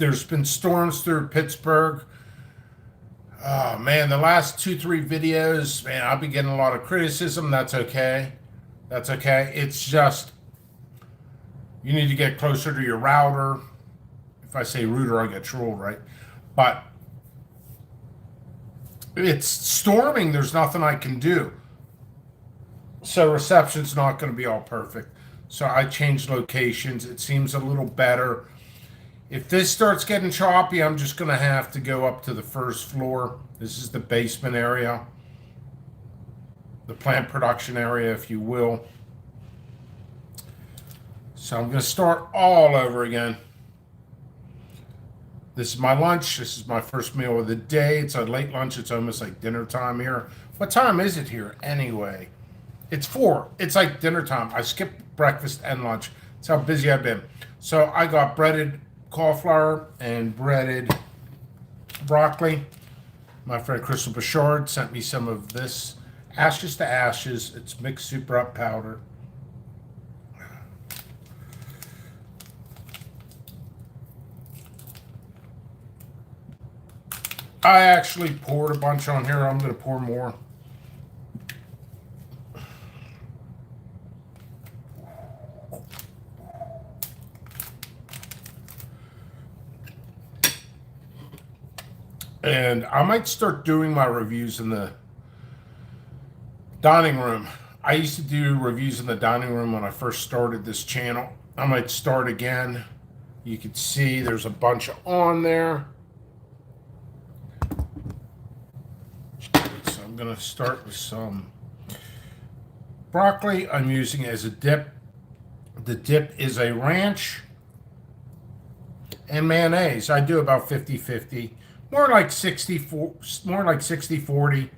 There's been storms through Pittsburgh. Oh man, the last 2, 3 videos, man, I've been getting a lot of criticism. That's okay. That's okay. It's just you need to get closer to your router. If I say router, I get trolled, right? But it's storming. There's nothing I can do. So reception's not going to be all perfect. So I changed locations. It seems a little better. If this starts getting choppy, I'm just going to have to go up to the first floor. This is the basement area, the plant production area, if you will. So I'm going to start all over again. This is my lunch. This is my first meal of the day. It's a late lunch. It's almost like dinner time here. What time is it here anyway? It's 4. It's like dinner time. I skipped breakfast and lunch. That's how busy I've been. So I got breaded cauliflower and breaded broccoli. My friend Crystal Broussard sent me some of this Ashes to Ashes. It's mixed super up powder. I actually poured a bunch on here. I'm going to pour more. And I might start doing my reviews in the dining room. I used to do reviews in the dining room when I first started this channel. I might start again. You can see there's a bunch on there. So I'm going to start with some broccoli. I'm using it as a dip. The dip is a ranch and mayonnaise. I do about 50-50. More like 60-40.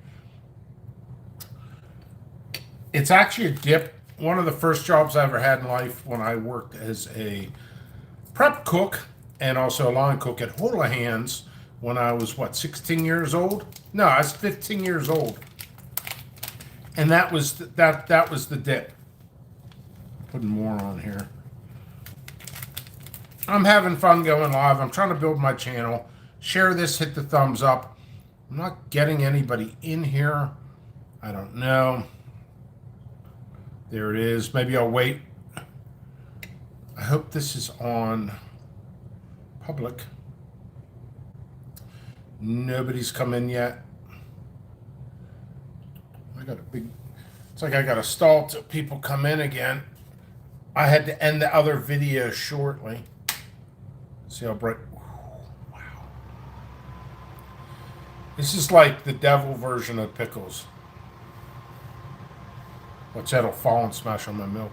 It's actually a dip. One of the first jobs I ever had in life when I worked as a prep cook and also a line cook at Houlihan's when I was, 16 years old? No, I was 15 years old. And that was that was the dip. Putting more on here. I'm having fun going live. I'm trying to build my channel. Share this, hit the thumbs up. I'm not getting anybody in here. I don't know. There it is. Maybe I'll wait. I hope this is on public. Nobody's come in yet. I got a big, it's like I got to stall till people come in again. I had to end the other video shortly. See how bright. This is like the devil version of pickles. Watch that, it'll fall and smash on my milk.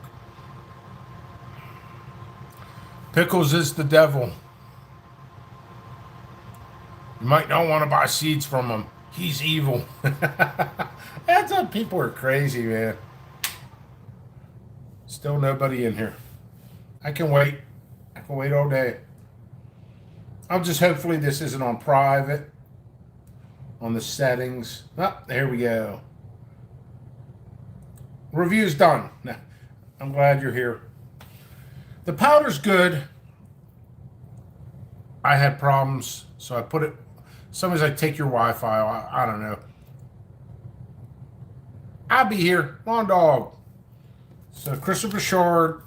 Pickles is the devil. You might not want to buy seeds from him. He's evil. That's how people are crazy, man. Still nobody in here. I can wait. I can wait all day. I'll just hopefully this isn't on private. On the settings. Oh, there we go. Review's done. I'm glad you're here. The powder's good. I had problems, so I put it. Somebody's like, take your Wi-Fi. I don't know. I'll be here. Long dog. So Crystal Broussard.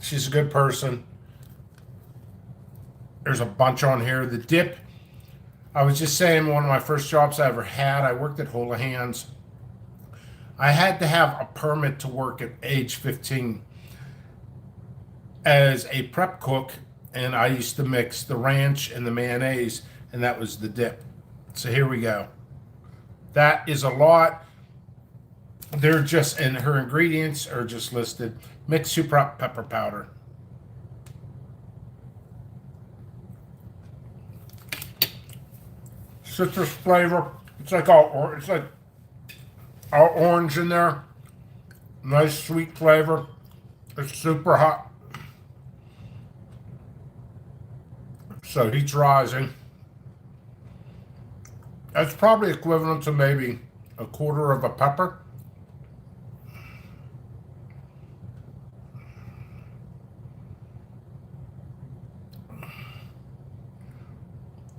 She's a good person. There's a bunch on here. The dip. I was just saying, one of my first jobs I ever had, I worked at Houlihan's. I had to have a permit to work at age 15 as a prep cook, and I used to mix the ranch and the mayonnaise, and that was the dip. So here we go. That is a lot. They're just, and her ingredients are just listed. Mixed super pepper powder. Citrus flavor. It's like all orange in there. Nice sweet flavor. It's super hot. So heat's rising. That's probably equivalent to maybe a quarter of a pepper.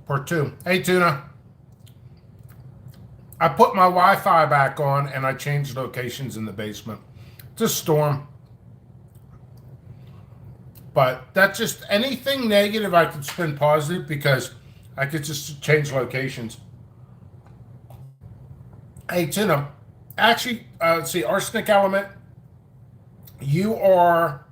Part two. Hey, Tuna. I put my Wi-Fi back on and I changed locations in the basement. It's a storm. But that's just anything negative I could spin positive because I could just change locations. Hey, Tuna. Actually, let's see, arsenic element. You are...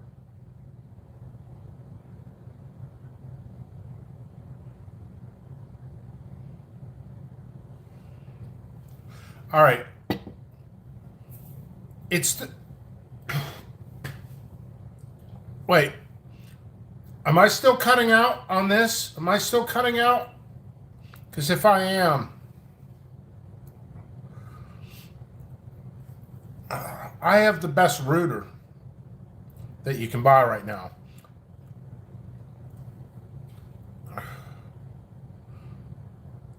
All right. It's the... Wait. Am I still cutting out on this? Am I still cutting out? Because if I am... I have the best router that you can buy right now.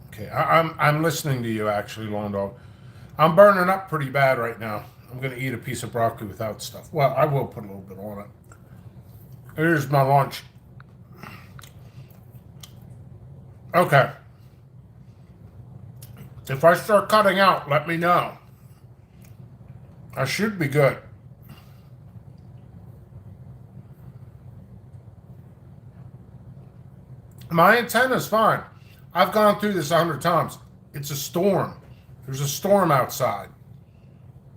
Okay, I'm listening to you actually, Long Dog. I'm burning up pretty bad right now. I'm gonna eat a piece of broccoli without stuff. Well, I will put a little bit on it. Here's my lunch. Okay. If I start cutting out, let me know. I should be good. My antenna's fine. I've gone through this 100 times. It's a storm. There's a storm outside.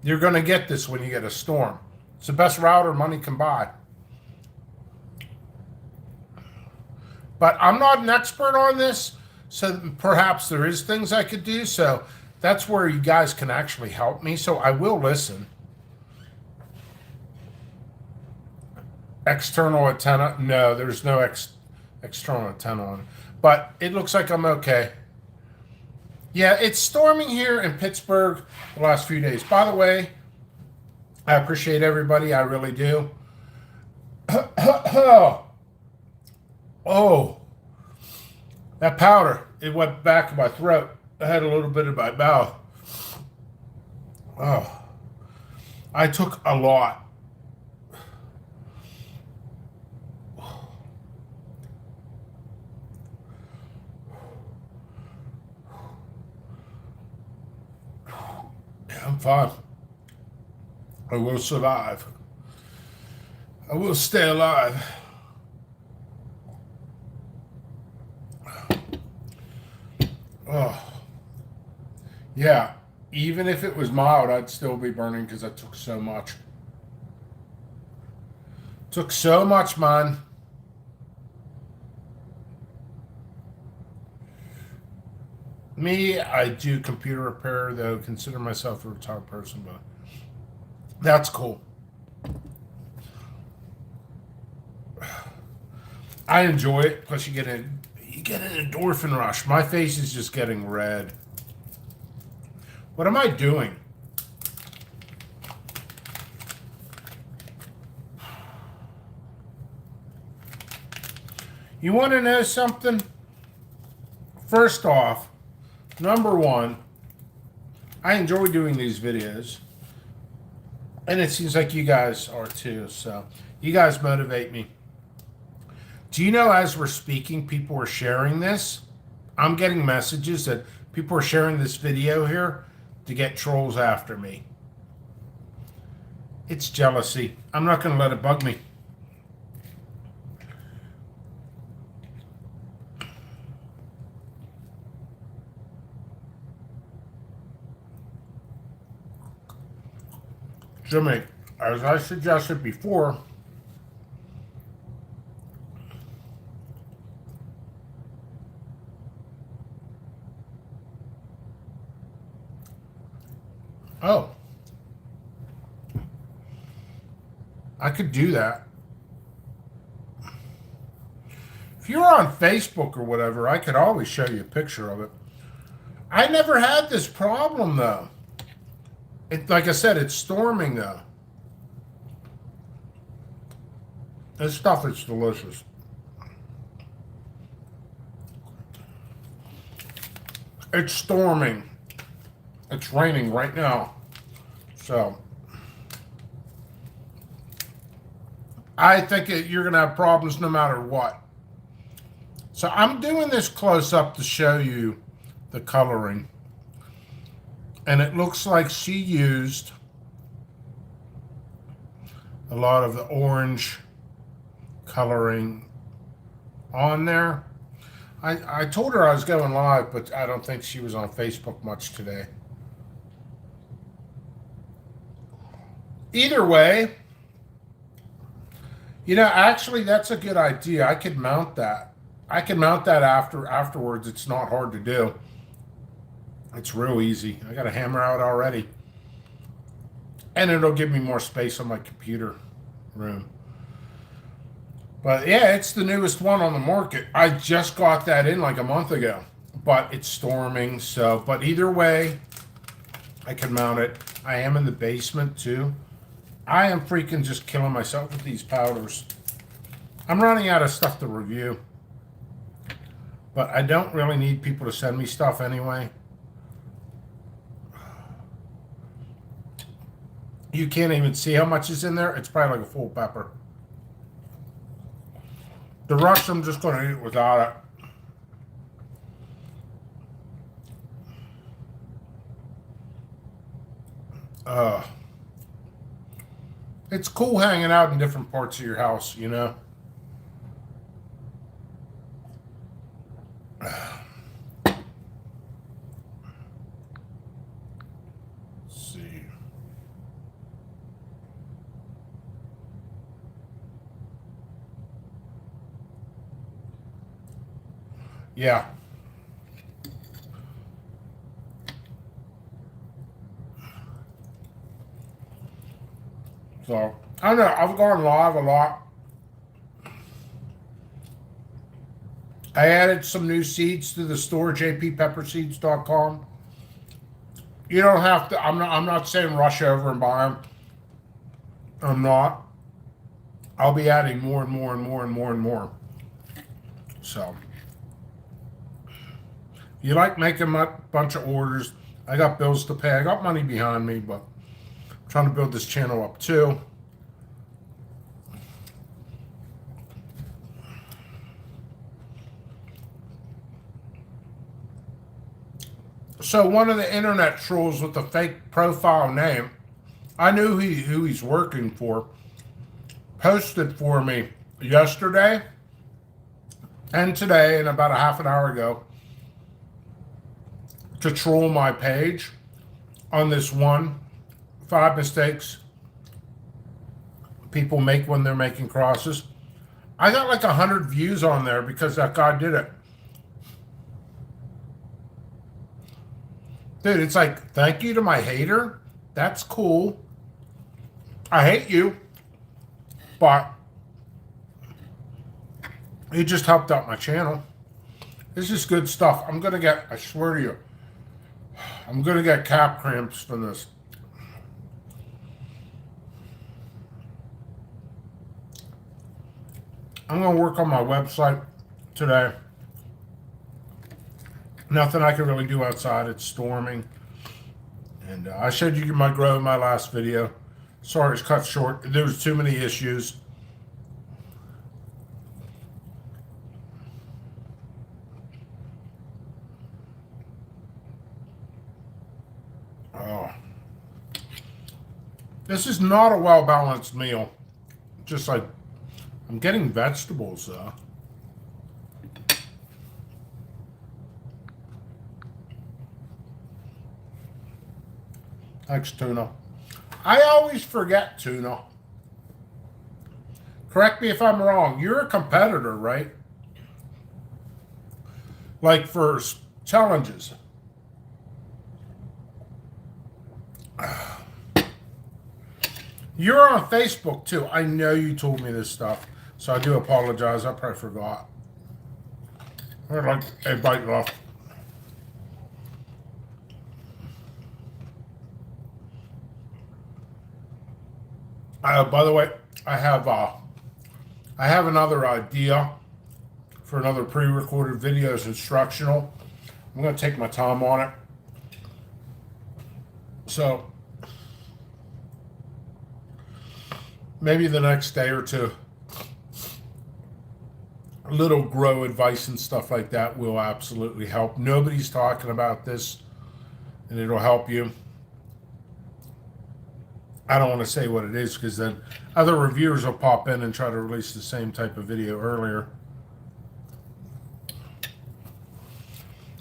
You're going to get this when you get a storm. It's the best router money can buy. But I'm not an expert on this, so perhaps there is things I could do. So that's where you guys can actually help me. So I will listen. External antenna? No, there's no external antenna on it. But it looks like I'm okay. Yeah, it's storming here in Pittsburgh the last few days. By the way, I appreciate everybody. I really do. Oh, that powder, it went back in my throat. I had a little bit in my mouth. Oh, I took a lot. I'm fine. I will survive. I will stay alive. Oh, yeah. Even if it was mild, I'd still be burning because I took so much. Took so much, man. Me, I do computer repair, though. Consider myself a retired person, but that's cool. I enjoy it. Plus, you get an endorphin rush. My face is just getting red. What am I doing? You want to know something? First off, number one, I enjoy doing these videos. And it seems like you guys are too. So you guys motivate me. Do you know, as we're speaking, people are sharing this? I'm getting messages that people are sharing this video here to get trolls after me. It's jealousy. I'm not going to let it bug me. Jimmy, as I suggested before, oh, I could do that. If you're on Facebook or whatever, I could always show you a picture of it. I never had this problem, though. Like I said, it's storming, though. This stuff is delicious. It's storming. It's raining right now. So, I think you're going to have problems no matter what. So I'm doing this close up to show you the coloring. And it looks like she used a lot of the orange coloring on there. I told her I was going live, but I don't think she was on Facebook much today. Either way, actually that's a good idea. I could mount that. I can mount that afterwards. It's not hard to do. It's real easy. I got a hammer out already. And it'll give me more space on my computer room. But yeah, it's the newest one on the market. I just got that in like a month ago. But it's storming, so. But either way, I can mount it. I am in the basement too. I am freaking just killing myself with these powders. I'm running out of stuff to review. But I don't really need people to send me stuff anyway. You can't even see how much is in there. It's probably like a full pepper. The rest I'm just going to eat without it. It's cool hanging out in different parts of your house, Let's see. Yeah. So, I don't know. I've gone live a lot. I added some new seeds to the store, jppepperseeds.com. You don't have to. I'm not saying rush over and buy them. I'm not. I'll be adding more and more and more and more and more. So, you like making a bunch of orders. I got bills to pay. I got money behind me, but I'm trying to build this channel up too. So one of the internet trolls with a fake profile name, I knew who he's working for, posted for me yesterday and today and about a half an hour ago to troll my page on this 5 mistakes people make when they're making crosses. I got like 100 views on there because that guy did it. Dude, it's like, thank you to my hater. That's cool. I hate you. But you just helped out my channel. This is good stuff. I swear to you, I'm going to get calf cramps from this. I'm going to work on my website today. Nothing I can really do outside. It's storming. And I showed you my grow in my last video. Sorry it's cut short. There was too many issues. Oh. This is not a well-balanced meal. Just like, I'm getting vegetables though. Thanks, tuna. I always forget tuna. Correct me if I'm wrong. You're a competitor, right? Like for challenges. You're on Facebook too. I know you told me this stuff. So I do apologize. I probably forgot. I'd like a bite left. By the way, I have another idea for another pre-recorded video. It's instructional. I'm going to take my time on it. So maybe the next day or two, little grow advice and stuff like that will absolutely help. Nobody's talking about this, and it'll help you. I don't want to say what it is because then other reviewers will pop in and try to release the same type of video earlier.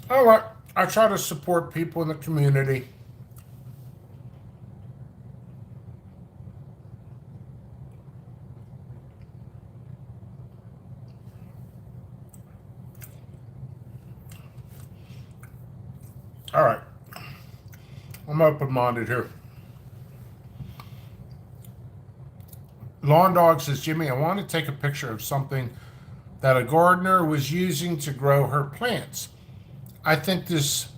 All right, I try to support people in the community. All right, I'm open-minded here. Lawn Dog says, Jimmy, I want to take a picture of something that a gardener was using to grow her plants. I think this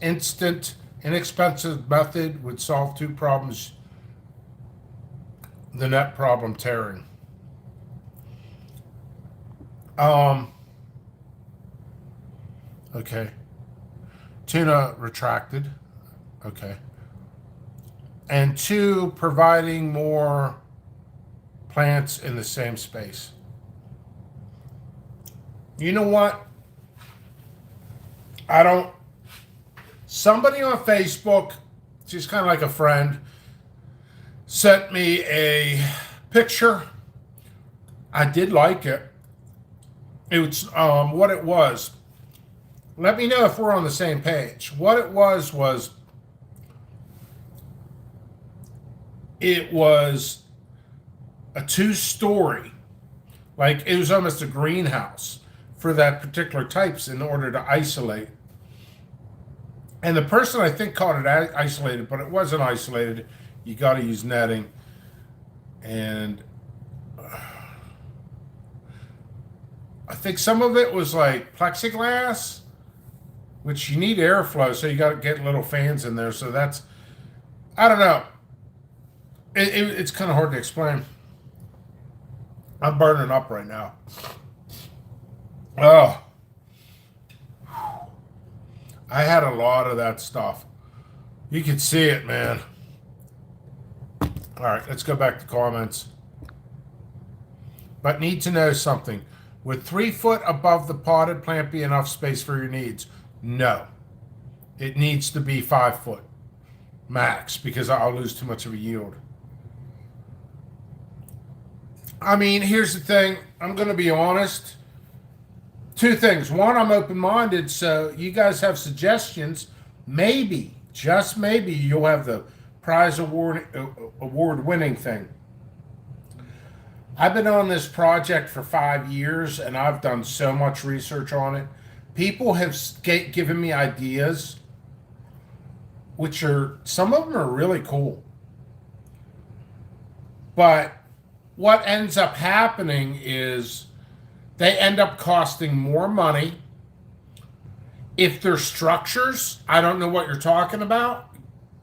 instant, inexpensive method would solve two problems. The net problem tearing. Okay. Tuna retracted. Okay. And two, providing more plants in the same space. You know what? Somebody on Facebook, she's kind of like a friend, sent me a picture. I did like it. It was what it was. Let me know if we're on the same page. What it was it was a 2-story, like it was almost a greenhouse for that particular types in order to isolate. And the person I think called it isolated, but it wasn't isolated. You got to use netting. And I think some of it was like plexiglass, which you need airflow, so you got to get little fans in there. So that's, I don't know. It's kind of hard to explain. I'm burning up right now. Oh, I had a lot of that stuff. You can see it, man. All right, let's go back to comments. But need to know something. Would 3 foot above the potted plant be enough space for your needs? No. It needs to be 5 foot max because I'll lose too much of a yield. I mean, here's the thing. I'm going to be honest. 2 things. One, I'm open-minded, so you guys have suggestions. Maybe, just maybe, you'll have the prize award-winning thing. I've been on this project for 5 years, and I've done so much research on it. People have given me ideas, which are, some of them are really cool. But what ends up happening is they end up costing more money. If they're structures, I don't know what you're talking about,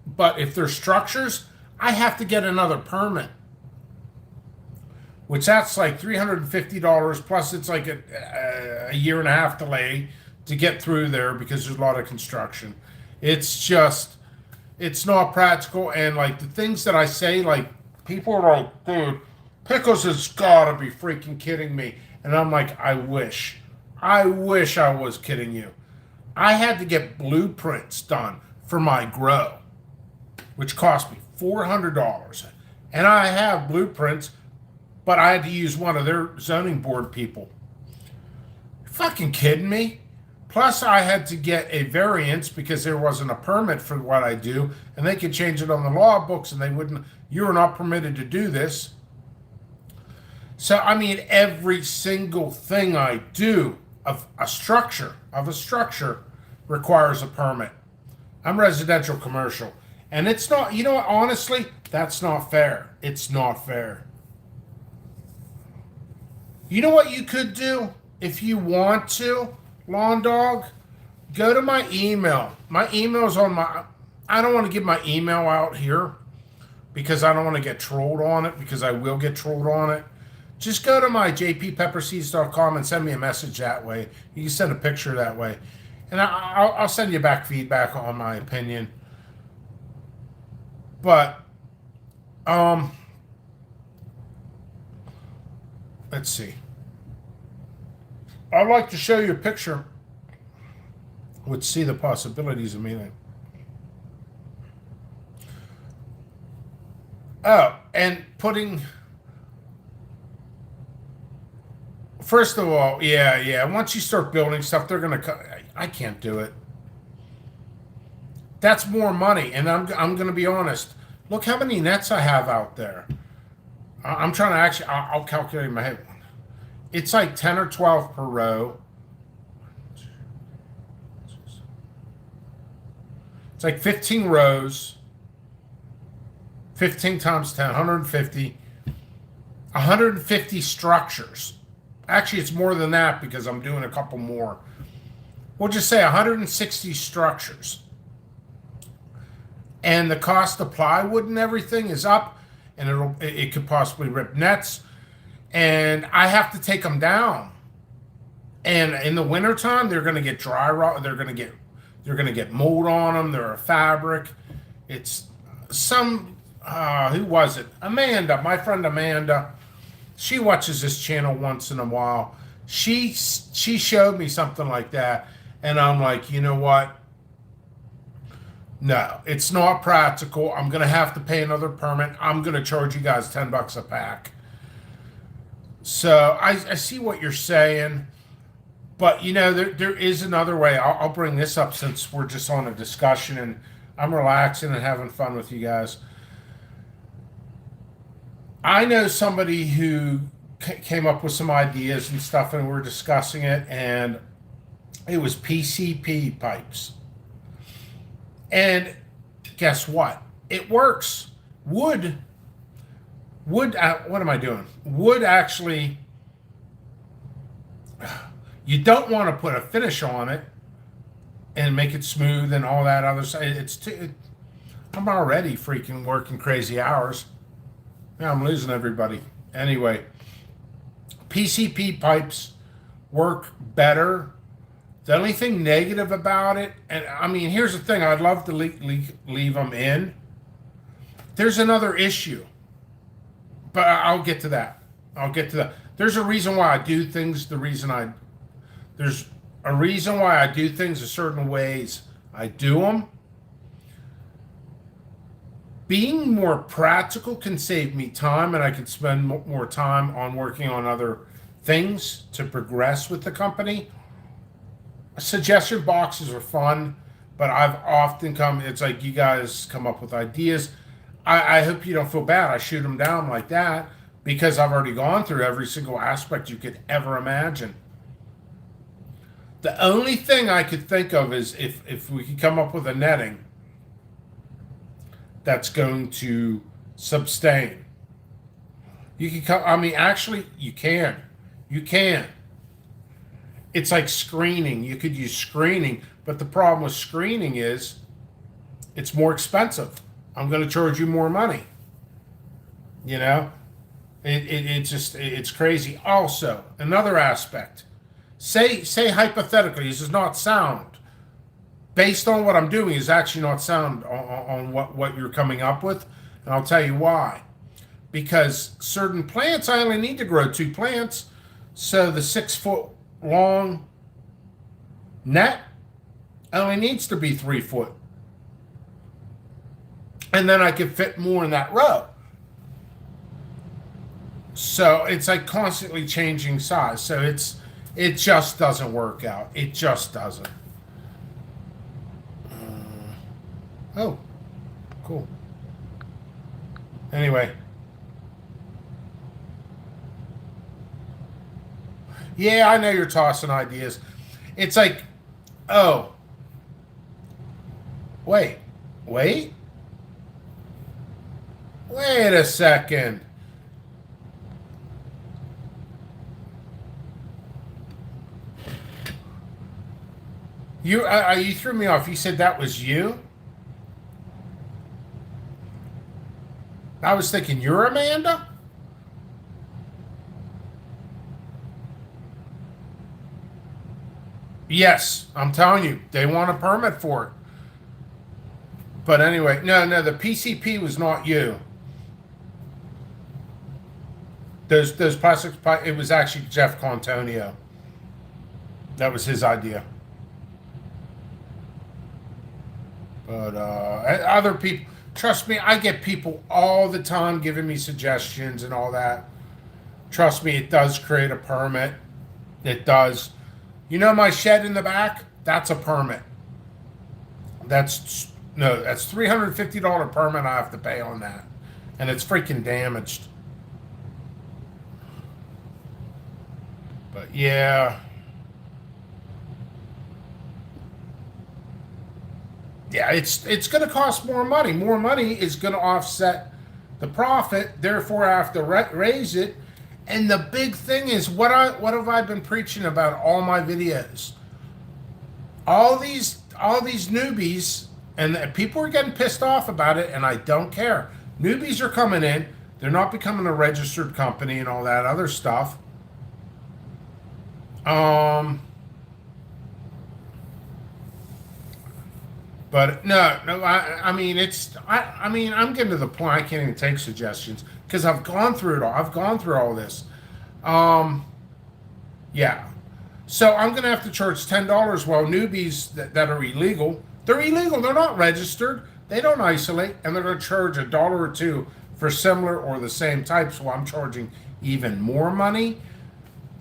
but if they're structures, I have to get another permit, which that's like $350 plus it's like a year and a half delay to get through there because there's a lot of construction. It's not practical. And like the things that I say, like people are like, dude, Pickles has gotta be freaking kidding me. And I'm like, I wish I was kidding you. I had to get blueprints done for my grow, which cost me $400. And I have blueprints, but I had to use one of their zoning board people. You're fucking kidding me? Plus, I had to get a variance because there wasn't a permit for what I do, and they could change it on the law books, and they wouldn't. You're not permitted to do this. So, I mean, every single thing I do of a structure requires a permit. I'm residential commercial. And it's not, you know what, honestly, that's not fair. It's not fair. You know what you could do if you want to, Lawn Dog? Go to my email. My email's on I don't want to give my email out here because I don't want to get trolled on it, because I will get trolled on it. Just go to my jppepperseeds.com and send me a message that way. You can send a picture that way. And I'll send you back feedback on my opinion. But, let's see. I'd like to show you a picture. Would see the possibilities of meeting. Oh, and putting. First of all, yeah. Once you start building stuff, they're gonna. I can't do it. That's more money, and I'm gonna be honest. Look how many nets I have out there. I'm trying to actually. I'll calculate in my head. It's like 10 or 12 per row. It's like 15 rows. 15 times 10, 150. 150 structures. Actually, it's more than that because I'm doing a couple more. We'll just say 160 structures. And the cost of plywood and everything is up, and it could possibly rip nets. And I have to take them down. And in the wintertime, they're going to get dry rot. They're going to get mold on them. They're a fabric. It's some who was it? Amanda, my friend Amanda. She watches this channel once in a while. She showed me something like that, and I'm like, you know what? No, it's not practical. I'm gonna have to pay another permit. I'm gonna charge you guys $10 a pack. So I see what you're saying, but you know there is another way. I'll bring this up since we're just on a discussion and I'm relaxing and having fun with you guys. I know somebody who came up with some ideas and stuff, and we're discussing it, and it was PCP pipes. And guess what? It works. Wood. What am I doing? Wood actually. You don't want to put a finish on it and make it smooth and all that other stuff. I'm already freaking working crazy hours. Now I'm losing everybody. Anyway, PCP pipes work better. The only thing negative about it, and I mean, here's the thing, I'd love to leave them in. There's another issue, but I'll get to that. There's a reason why I do things there's a reason why I do things a certain ways I do them. Being more practical can save me time, and I can spend more time on working on other things to progress with the company. Suggestion boxes are fun, but I've often it's like you guys come up with ideas. I hope you don't feel bad. I shoot them down like that because I've already gone through every single aspect you could ever imagine. The only thing I could think of is if we could come up with a netting that's going to sustain. You can come, I mean, actually, you can. It's like screening. You could use screening, but the problem with screening is it's more expensive. I'm going to charge you more money. You know, it's crazy. Also, another aspect. Say hypothetically, this is not sound. Based on what I'm doing is actually not sound on what you're coming up with, and I'll tell you why. Because certain plants, I only need to grow 2 plants, so the 6-foot long net only needs to be 3 foot. And then I can fit more in that row. So it's like constantly changing size. So it just doesn't work out. It just doesn't. Oh, cool. Anyway. Yeah, I know you're tossing ideas. It's like, oh, wait a second. You threw me off. You said that was you? I was thinking you're Amanda? Yes, I'm telling you, they want a permit for it. But anyway, no, the PCP was not you. Those plastics, it was actually Jeff Contonio. That was his idea. But other people, trust me, I get people all the time giving me suggestions and all that. Trust me, it does create a permit. It does. You know my shed in the back? That's a permit. That's no, that's $350 permit I have to pay on that. And it's freaking damaged. But yeah. Yeah, it's going to cost more money. More money is going to offset the profit. Therefore, I have to raise it. And the big thing is what have I been preaching about all my videos? All these newbies, and people are getting pissed off about it, and I don't care. Newbies are coming in. They're not becoming a registered company and all that other stuff. But no, I mean I mean I'm getting to the point I can't even take suggestions because I've gone through it all. I've gone through all this. Um, yeah. So I'm gonna have to charge $10 while newbies that are illegal, they're illegal. They're not registered. They don't isolate, and they're gonna charge $1 or $2 for similar or the same type. So I'm charging even more money.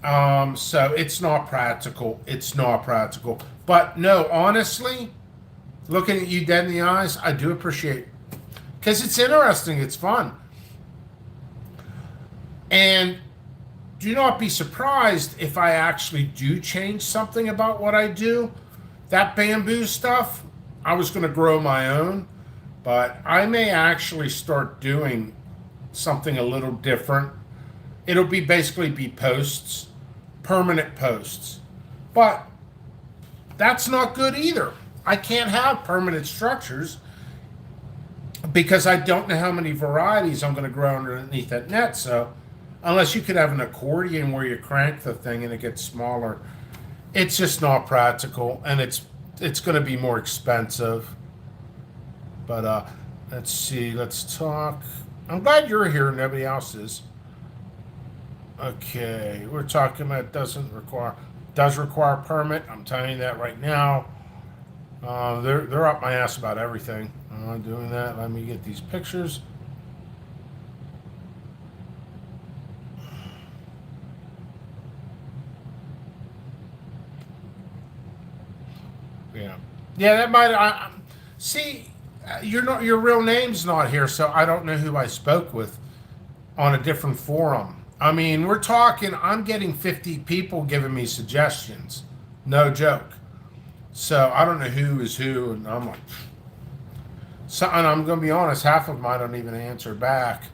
So it's not practical. It's not practical. But no, honestly, looking at you dead in the eyes, I do appreciate, because it's interesting, it's fun. And do not be surprised if I actually do change something about what I do. That bamboo stuff, I was going to grow my own, but I may actually start doing something a little different. It'll be basically be posts, permanent posts. But that's not good either. I can't have permanent structures because I don't know how many varieties I'm going to grow underneath that net. So, unless you could have an accordion where you crank the thing and it gets smaller, it's just not practical, and it's going to be more expensive. But let's see. Let's talk. I'm glad you're here. Nobody else is. Okay, we're talking about does require a permit. I'm telling you that right now. They're up my ass about everything. Doing that. Let me get these pictures. Yeah, yeah. That might. See. Your real name's not here, so I don't know who I spoke with on a different forum. I mean, we're talking. I'm getting 50 people giving me suggestions. No joke. So I don't know who is who, and I'm like, so, and I'm gonna be honest, half of them I don't even answer back.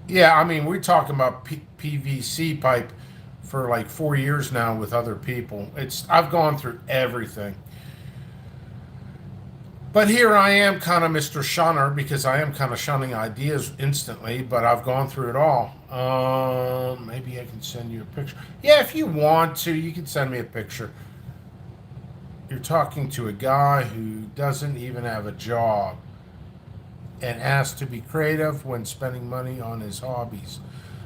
Yeah, I mean, we're talking about PVC pipe for like 4 years now with other people. I've gone through everything. But here I am, kind of Mr. Shunner, because I am kind of shunning ideas instantly, but I've gone through it all. Maybe I can send you a picture. Yeah, if you want to, you can send me a picture. You're talking to a guy who doesn't even have a job and asks to be creative when spending money on his hobbies,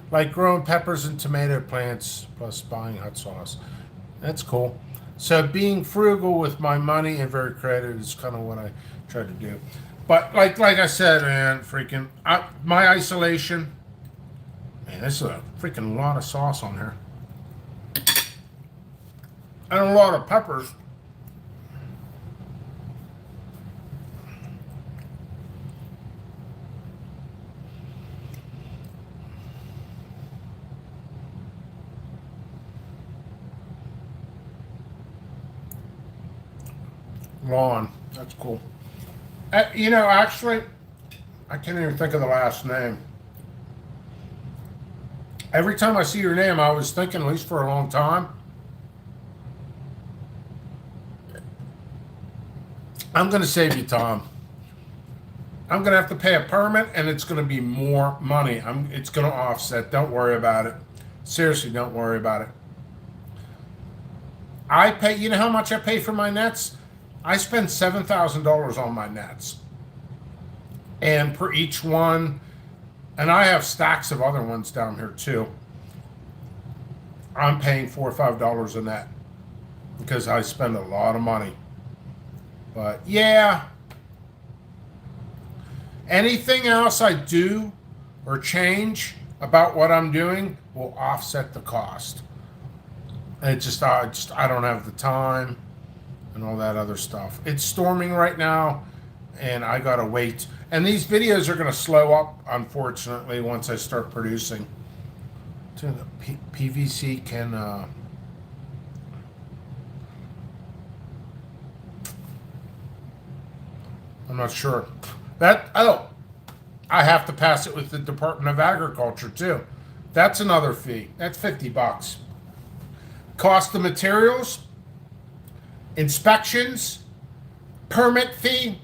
like growing peppers and tomato plants plus buying hot sauce. That's cool. So being frugal with my money and very creative is kind of what I try to do. But like I said, man, my isolation. Man, there's a freaking lot of sauce on here, and a lot of peppers. Lawn. That's cool. Actually, I can't even think of the last name. Every time I see your name, I was thinking, at least for a long time, I'm going to save you, Tom. I'm going to have to pay a permit, and it's going to be more money. It's going to offset. Don't worry about it. Seriously, don't worry about it. I pay. You know how much I pay for my nets? I spend $7,000 on my nets, and per each one, and I have stacks of other ones down here too. I'm paying $4 or $5 a net because I spend a lot of money. But yeah, anything else I do or change about what I'm doing will offset the cost. And I don't have the time and all that other stuff. It's storming right now, and I gotta wait. And these videos are gonna slow up, unfortunately, once I start producing. PVC can. I'm not sure. I have to pass it with the Department of Agriculture too. That's another fee. That's $50. Cost of materials, inspections, permit fee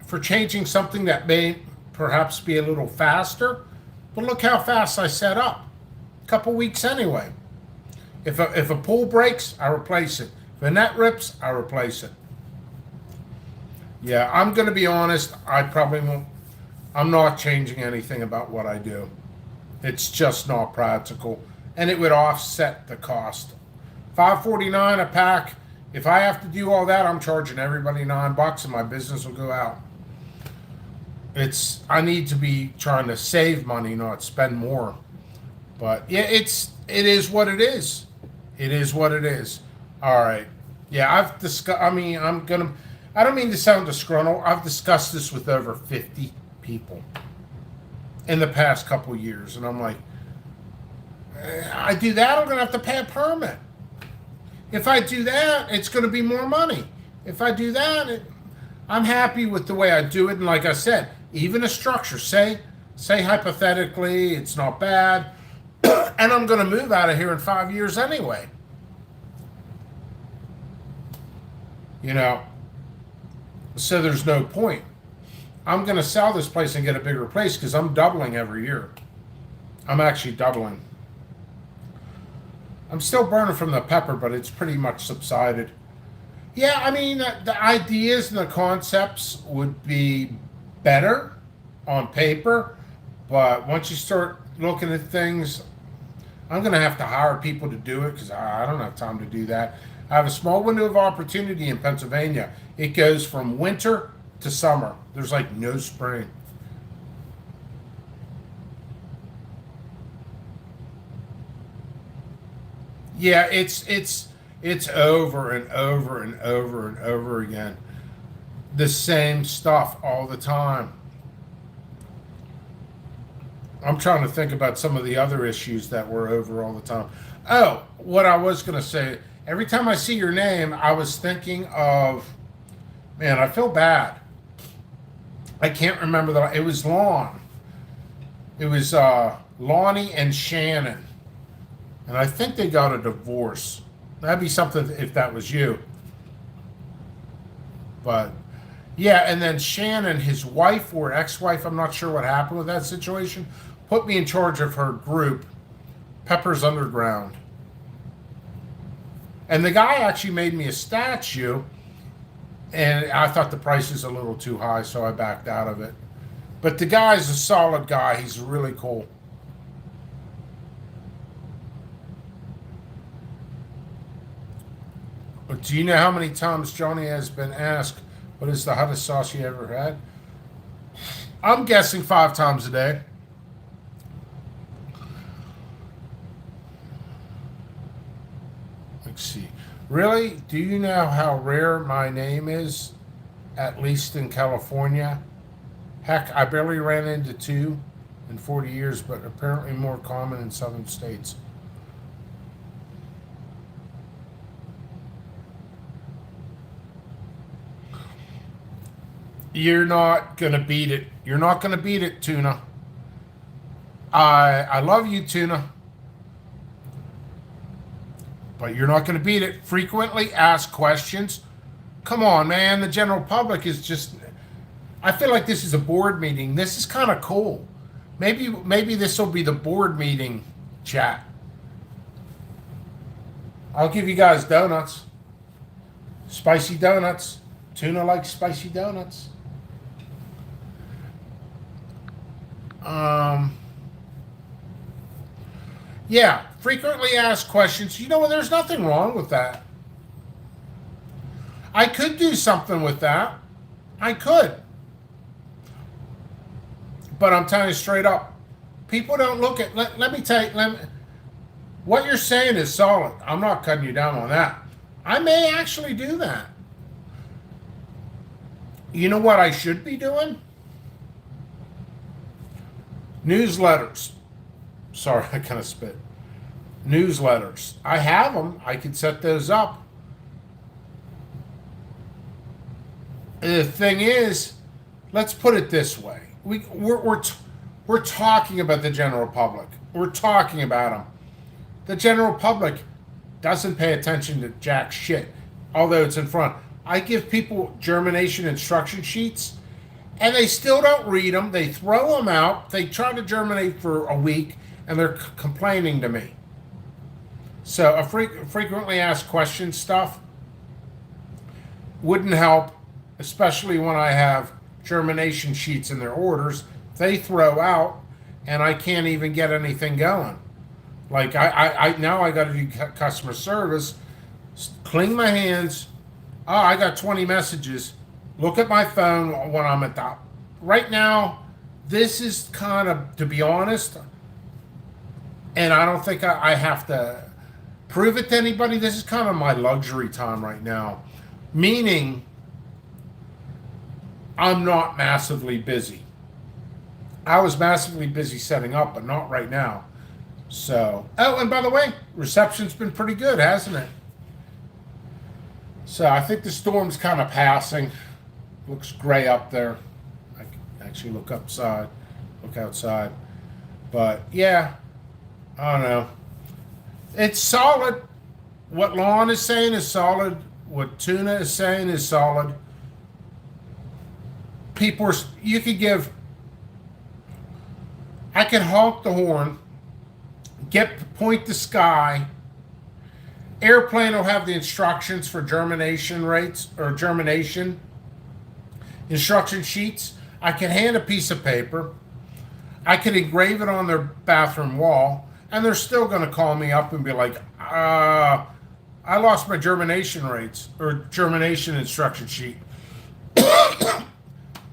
for changing something that may perhaps be a little faster. But look how fast I set up. A couple weeks anyway. If a pool breaks, I replace it. If a net rips, I replace it. Yeah, I'm going to be honest. I probably won't. I'm not changing anything about what I do. It's just not practical, and it would offset the cost. $5.49 a pack. If I have to do all that, I'm charging everybody $9, and my business will go out. I need to be trying to save money, not spend more. But yeah, it is what it is. It is what it is. All right. Yeah, I've discussed. I mean, I don't mean to sound disgruntled. I've discussed this with over 50 people in the past couple years, and I'm like, I do that, I'm going to have to pay a permit. If I do that, it's going to be more money. If I do that, I'm happy with the way I do it. And like I said, even a structure, say hypothetically, it's not bad, and I'm going to move out of here in 5 years anyway. So there's no point. I'm going to sell this place and get a bigger place because I'm doubling every year. I'm actually doubling. I'm still burning from the pepper, but it's pretty much subsided. Yeah, I mean, the ideas and the concepts would be better on paper, but once you start looking at things, I'm going to have to hire people to do it because I don't have time to do that. I have a small window of opportunity in Pennsylvania. It goes from winter to summer. There's like no spring. Yeah, it's over and over and over and over again. The same stuff all the time. I'm trying to think about some of the other issues that were over all the time. Oh, what I was going to say, every time I see your name, I was thinking of, man, I feel bad. I can't remember it was Lon. It was Lonnie and Shannon. And I think they got a divorce. That'd be something if that was you. But yeah, and then Shannon, his wife or ex-wife, I'm not sure what happened with that situation, put me in charge of her group, Pepper's Underground. And the guy actually made me a statue, and I thought the price was a little too high, so I backed out of it. But the guy's a solid guy. He's really cool. But do you know how many times Johnny has been asked, what is the hottest sauce you ever had? I'm guessing 5 times a day. Let's see. Really? Do you know how rare my name is? At least in California? Heck, I barely ran into 2 in 40 years, but apparently more common in southern states. You're not gonna beat it. You're not gonna beat it, Tuna. I love you, Tuna, but you're not gonna beat it. Frequently asked questions. Come on, man. The general public is just. I feel like this is a board meeting. This is kind of cool. Maybe this will be the board meeting chat. I'll give you guys donuts. Spicy donuts. Tuna likes spicy donuts. Yeah, frequently asked questions. You know what? There's nothing wrong with that. I could do something with that. I could. But I'm telling you straight up, people don't look at. Let me tell you, what you're saying is solid. I'm not cutting you down on that. I may actually do that. You know what I should be doing? Newsletters. Sorry, I kind of spit. Newsletters. I have them. I could set those up. The thing is, let's put it this way: we're talking about the general public. We're talking about them. The general public doesn't pay attention to jack shit, although it's in front. I give people germination instruction sheets, and they still don't read them. They throw them out. They try to germinate for a week, and they're complaining to me. So a frequently asked questions stuff wouldn't help, especially when I have germination sheets in their orders. They throw out, and I can't even get anything going. Like I now I got to do customer service, clean my hands. Oh, I got 20 messages. Look at my phone when I'm at the. Right now, this is kind of, to be honest, and I don't think I have to prove it to anybody. This is kind of my luxury time right now, meaning I'm not massively busy. I was massively busy setting up, but not right now. So, oh, and by the way, reception's been pretty good, hasn't it? So I think the storm's kind of passing. Looks gray up there. I can actually look outside. But yeah, I don't know. It's solid. What Lon is saying is solid. What Tuna is saying is solid. You could give. I can honk the horn, point the sky. Airplane will have the instructions for germination rates or germination instruction sheets. I can hand a piece of paper. I can engrave it on their bathroom wall, and they're still going to call me up and be like, I lost my germination rates or germination instruction sheet.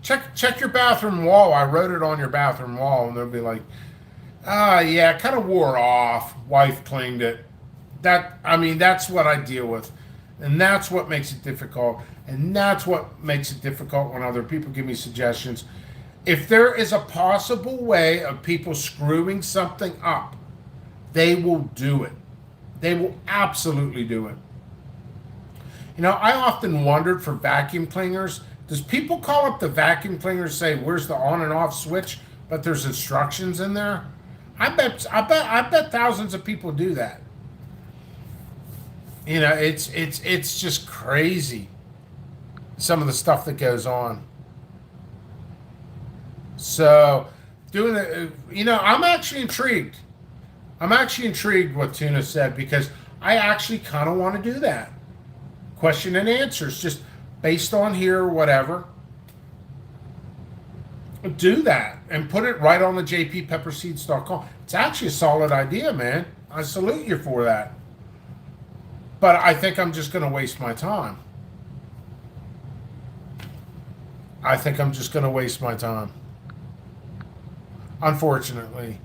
Check your bathroom wall. I wrote it on your bathroom wall, and they'll be like, yeah, it kind of wore off. Wife cleaned it. That's what I deal with, and that's what makes it difficult. And that's what makes it difficult when other people give me suggestions. If there is a possible way of people screwing something up, they will do it. They will absolutely do it. You know, I often wondered for vacuum cleaners, does people call up the vacuum cleaner and say, "Where's the on and off switch?" But there's instructions in there. I bet thousands of people do that. You know, it's just crazy. Some of the stuff that goes on. So, doing it, I'm actually intrigued. I'm actually intrigued what Tuna said because I actually kind of want to do that. Question and answers, just based on here or whatever. Do that and put it right on the jppepperseeds.com. It's actually a solid idea, man. I salute you for that. But I think I'm just going to waste my time. I think I'm just going to waste my time. Unfortunately.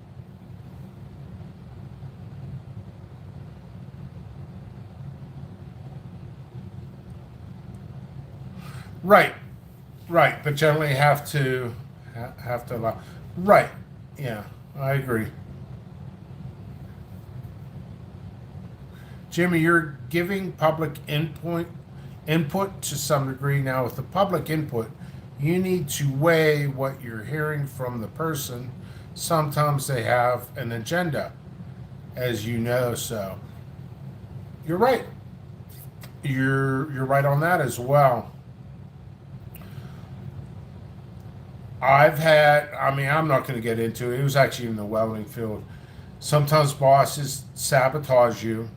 Right. Right. But generally have to allow. Right. Yeah, I agree. Jimmy, you're giving public input to some degree. Now with the public input, you need to weigh what you're hearing from the person. Sometimes they have an agenda, as you know, so you're right. You're right on that as well. I'm not going to get into it. It was actually in the welding field. Sometimes bosses sabotage you.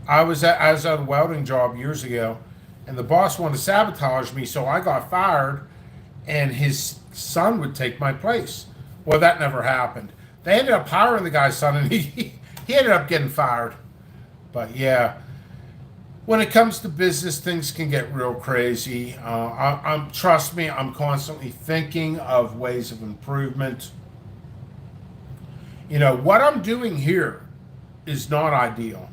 I was at a welding job years ago, and the boss wanted to sabotage me, so I got fired, and his son would take my place. Well, that never happened. They ended up hiring the guy's son, and he ended up getting fired. But yeah, when it comes to business, things can get real crazy. I'm trust me, I'm constantly thinking of ways of improvement. You know what I'm doing here is not ideal.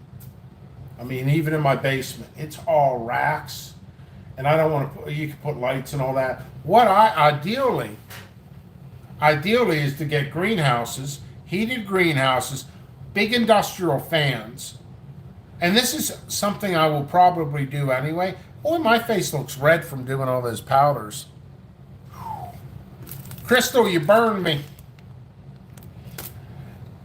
I mean, even in my basement, it's all racks, and I don't want to put. You can put lights and all that. What I ideally is to get greenhouses, heated greenhouses, big industrial fans. And this is something I will probably do anyway. Boy, my face looks red from doing all those powders. Crystal, you burned me.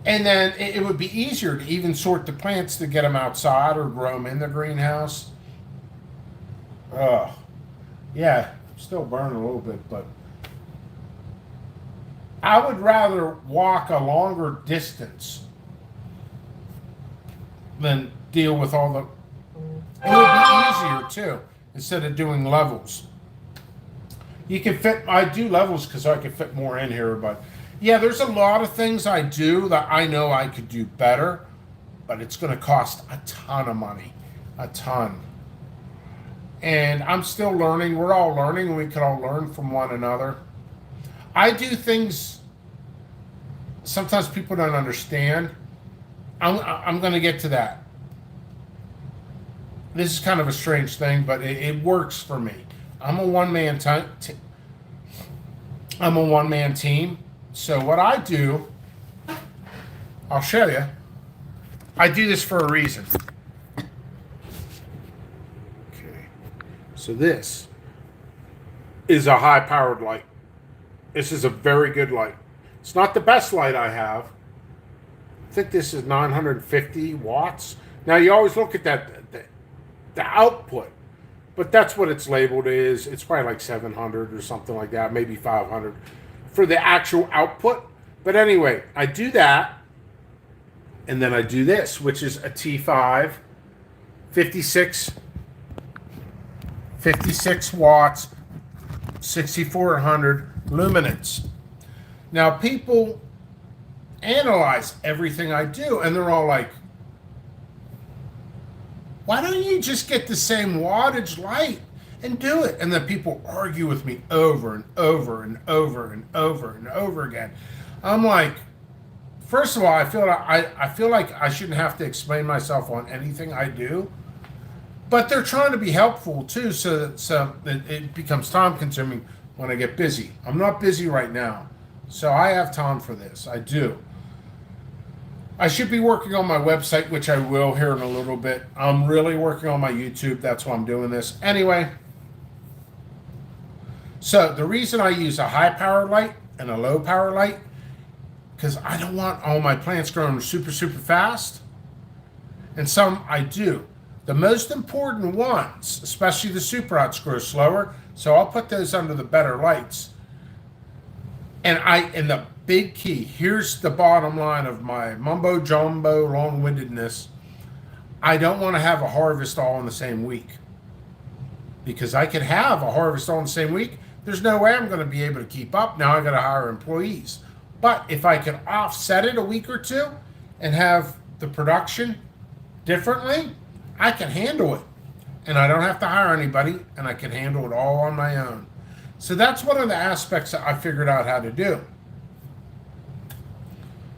And then it would be easier to even sort the plants to get them outside or grow them in the greenhouse. Yeah, still burning a little bit, but I would rather walk a longer distance than deal with all the. It would be easier too, instead of doing levels. You can fit. I do levels because I can fit more in here, but yeah, there's a lot of things I do that I know I could do better, but it's going to cost a ton of money, a ton. And I'm still learning. We're all learning. We can all learn from one another. I do things sometimes people don't understand. I'm going to get to that. This is kind of a strange thing, but it works for me. I'm a one-man team. So what I do, I'll show you. I do this for a reason. Okay. So this is a high-powered light. This is a very good light. It's not the best light I have. I think this is 950 watts. Now you always look at the output, but that's what it's labeled is. It's probably like 700 or something like that, maybe 500 for the actual output. But anyway, I do that, and then I do this, which is a T5, 56 watts, 6400 luminance. Now people analyze everything I do, and they're all like, why don't you just get the same wattage light and do it? And then people argue with me over and over and over and over and over again. I'm like, first of all, I feel like I shouldn't have to explain myself on anything I do, but they're trying to be helpful too, so that it becomes time consuming when I get busy. I'm not busy right now, so I have time for this. I do. I should be working on my website, which I will here in a little bit. I'm really working on my YouTube. That's why I'm doing this. Anyway, so the reason I use a high power light and a low power light, because I don't want all my plants growing super, super fast. And some I do. The most important ones, especially the super hots, grow slower. So I'll put those under the better lights. And the big key, here's the bottom line of my mumbo jumbo long-windedness. I don't want to have a harvest all in the same week. Because I could have a harvest all in the same week. There's no way I'm going to be able to keep up. Now I got to hire employees. But if I can offset it a week or two and have the production differently, I can handle it. And I don't have to hire anybody, and I can handle it all on my own. So that's one of the aspects that I figured out how to do.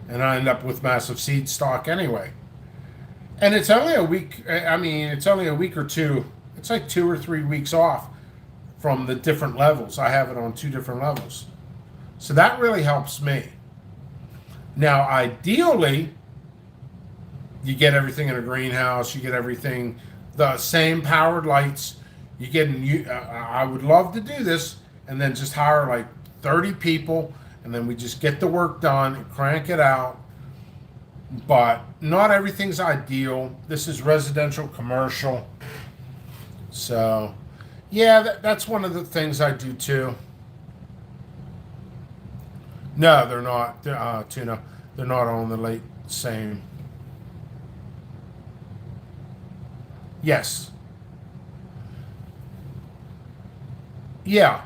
And I end up with massive seed stock anyway. And it's only a week, it's only a week or two. It's like 2 or 3 weeks off from the different levels. I have it on 2 different levels. So that really helps me. Now, ideally, you get everything in a greenhouse. You get everything, the same powered lights. I would love to do this and then just hire like 30 people, and then we just get the work done and crank it out. But not everything's ideal. This is residential, commercial. So, yeah, that's one of the things I do too. No, they're not. Tuna, they're not on the late same. Yes. Yeah.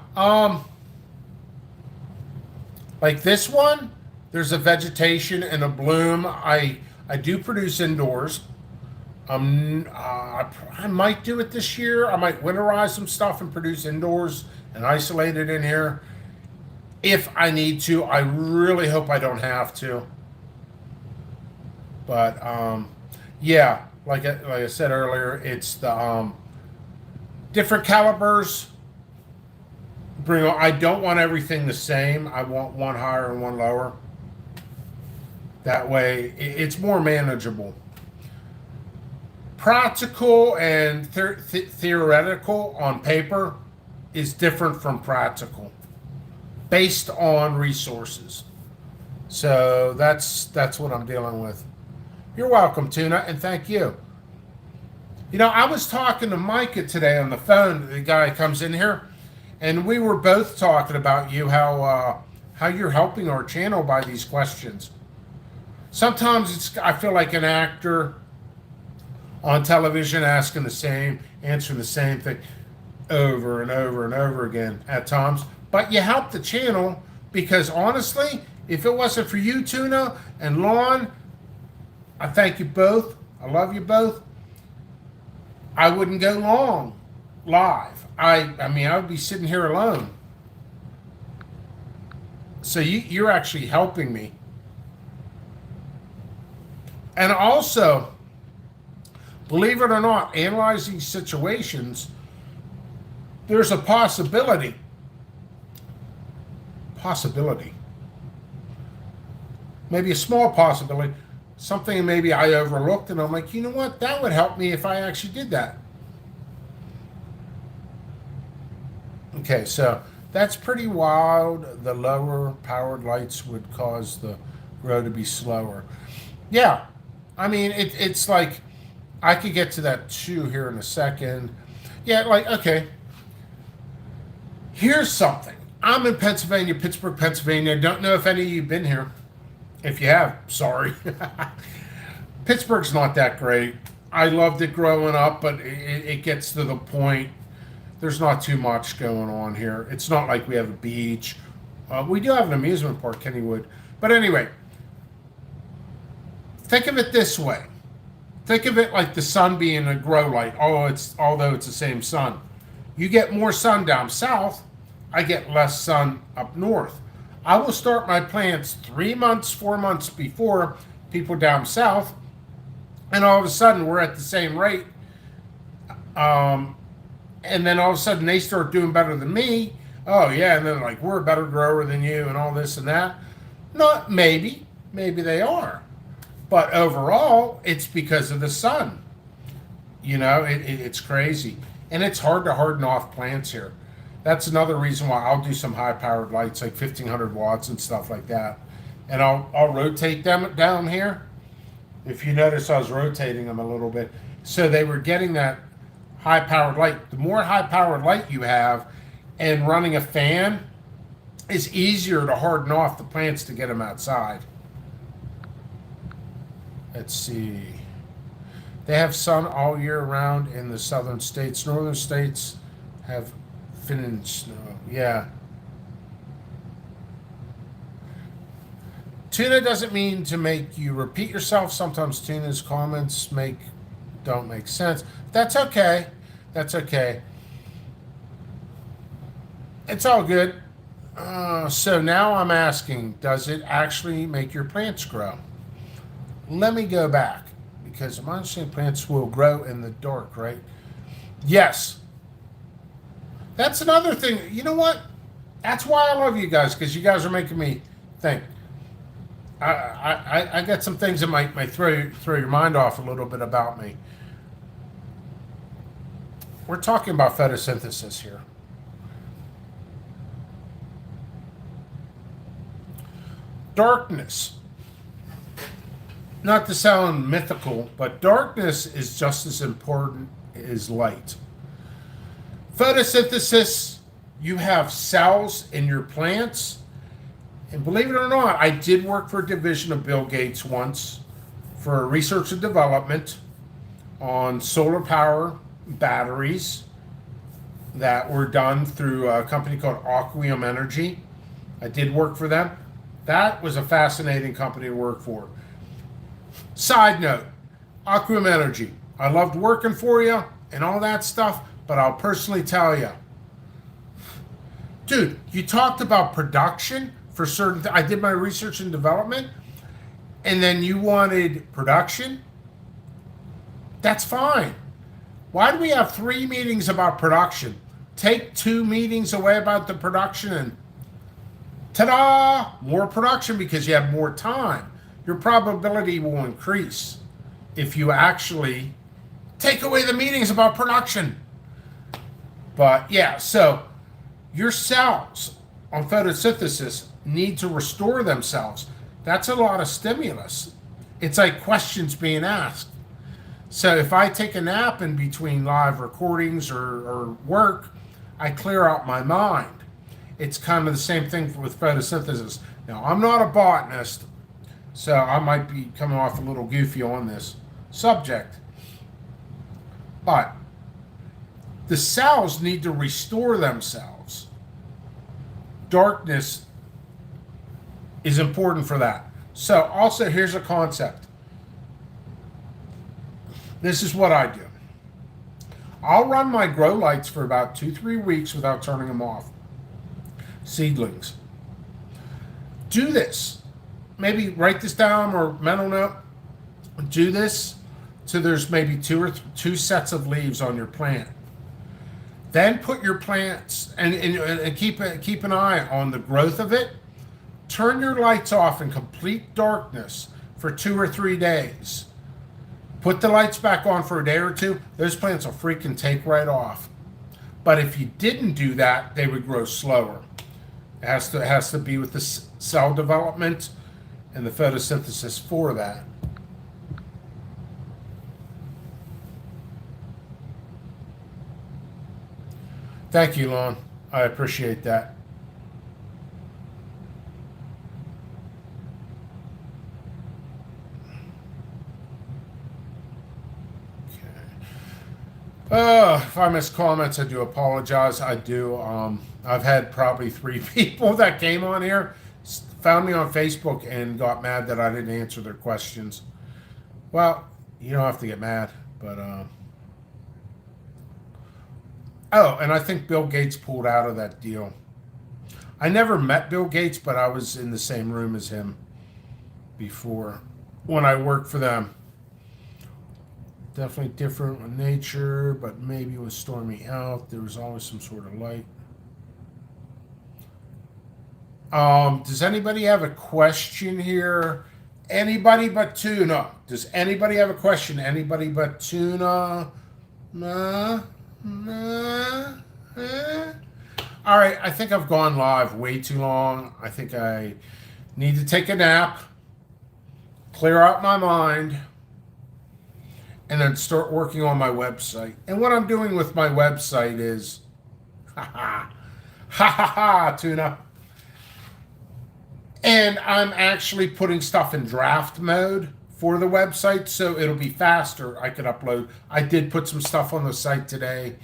Like this one, There's a vegetation and a bloom. I do produce indoors. I might do it this year. I might winterize some stuff and produce indoors and isolate it in here if I need to. I really hope I don't have to. But yeah, like I said earlier, it's the different calibers. I don't want everything the same. I want one higher and one lower. That way, it's more manageable. Practical and theoretical on paper is different from practical, based on resources. So that's what I'm dealing with. You're welcome, Tuna, and thank you. You know, I was talking to Micah today on the phone. The guy comes in here, and we were both talking about you, how you're helping our channel by these questions. Sometimes I feel like an actor on television answering the same thing over and over and over again at times. But you help the channel because honestly, if it wasn't for you, Tuna and Lon, I thank you both. I love you both. I wouldn't go long live. I mean, I would be sitting here alone. So you're actually helping me. And also, believe it or not, analyzing situations, there's a possibility, maybe a small possibility, something maybe I overlooked, and I'm like, you know what, that would help me if I actually did that. Okay, so that's pretty wild. The lower powered lights would cause the grow to be slower. Yeah, I mean, it's like, I could get to that too here in a second. Yeah, like, okay. Here's something. I'm in Pennsylvania, Pittsburgh, Pennsylvania. Don't know if any of you have been here. If you have, sorry. Pittsburgh's not that great. I loved it growing up, but it gets to the point. There's not too much going on here. It's not like we have a beach. We do have an amusement park, Kennywood. But anyway, think of it this way. Think of it like the sun being a grow light. Although it's the same sun. You get more sun down south, I get less sun up north. I will start my plants 3 months, 4 months before people down south, and all of a sudden we're at the same rate. And then all of a sudden they start doing better than me. Oh yeah, and then like, we're a better grower than you and all this and that. Not maybe they are. But overall, it's because of the sun. You know, it's crazy. And it's hard to harden off plants here. That's another reason why I'll do some high-powered lights, like 1,500 watts and stuff like that. And I'll rotate them down here. If you notice, I was rotating them a little bit. So they were getting that high-powered light. The more high-powered light you have, and running a fan, is easier to harden off the plants to get them outside. Let's see. They have sun all year round in the southern states. Northern states have finished snow. Yeah. Tuna doesn't mean to make you repeat yourself. Sometimes Tuna's comments don't make sense. That's okay. That's okay. It's all good. So now I'm asking, does it actually make your plants grow? Let me go back, because I'm understanding plants will grow in the dark, right? Yes. That's another thing. You know what? That's why I love you guys, because you guys are making me think. I got some things that might throw your mind off a little bit about me. We're talking about photosynthesis here. Darkness. Not to sound mythical, but darkness is just as important as light. Photosynthesis, you have cells in your plants. And believe it or not, I did work for a division of Bill Gates once for research and development on solar power batteries that were done through a company called Aquium Energy. I did work for them. That was a fascinating company to work for. Side note, Aquam Energy. I loved working for you and all that stuff, but I'll personally tell you, dude, you talked about production for certain. I did my research and development, and then you wanted production. That's fine. Why do we have 3 meetings about production? Take 2 meetings away about the production, and ta-da, more production because you have more time. Your probability will increase if you actually take away the meetings about production. But yeah, so your cells on photosynthesis need to restore themselves. That's a lot of stimulus. It's like questions being asked. So if I take a nap in between live recordings or work, I clear out my mind. It's kind of the same thing with photosynthesis. Now, I'm not a botanist, so I might be coming off a little goofy on this subject. But the cells need to restore themselves. Darkness is important for that. So also, here's a concept. This is what I do. I'll run my grow lights for about 2-3 weeks without turning them off. Seedlings. Do this. Maybe write this down or mental note. Do this so there's maybe 2 sets of leaves on your plant. Then put your plants and keep an eye on the growth of it. Turn your lights off in complete darkness for 2 or 3 days. Put the lights back on for a day or 2. Those plants will freaking take right off. But if you didn't do that, they would grow slower. It has to be with the cell development and the photosynthesis for that. Thank you, Lon. I appreciate that. If I miss comments, I do apologize. I do. I've had probably 3 people that came on here, found me on Facebook, and got mad that I didn't answer their questions. Well, you don't have to get mad, but oh, and I think Bill Gates pulled out of that deal. I never met Bill Gates, but I was in the same room as him before when I worked for them. Definitely different with nature, but maybe it was stormy out. There was always some sort of light. Does anybody have a question here? Anybody but Tuna. Does anybody have a question? Anybody but Tuna? Nah. All right, I think I've gone live way too long. I think I need to take a nap, clear out my mind, and then start working on my website. And what I'm doing with my website is, Tuna. And I'm actually putting stuff in draft mode for the website, so it'll be faster. I could upload. I did put some stuff on the site today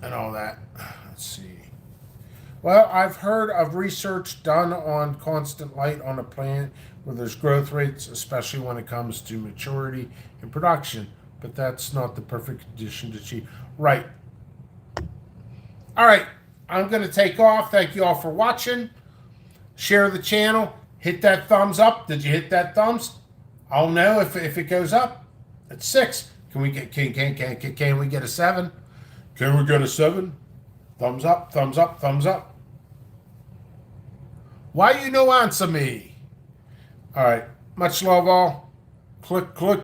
and all that. Let's see. Well, I've heard of research done on constant light on a plant where there's growth rates, especially when it comes to maturity and production, but that's not the perfect condition to achieve. Right. All right. I'm going to take off. Thank you all for watching. Share the channel. Hit that thumbs up. Did you hit that thumbs? I'll know if it goes up. It's 6. Can we get can we get a 7? Can we get a 7? Thumbs up, thumbs up, thumbs up. Why you no answer me? All right. Much love all. Click.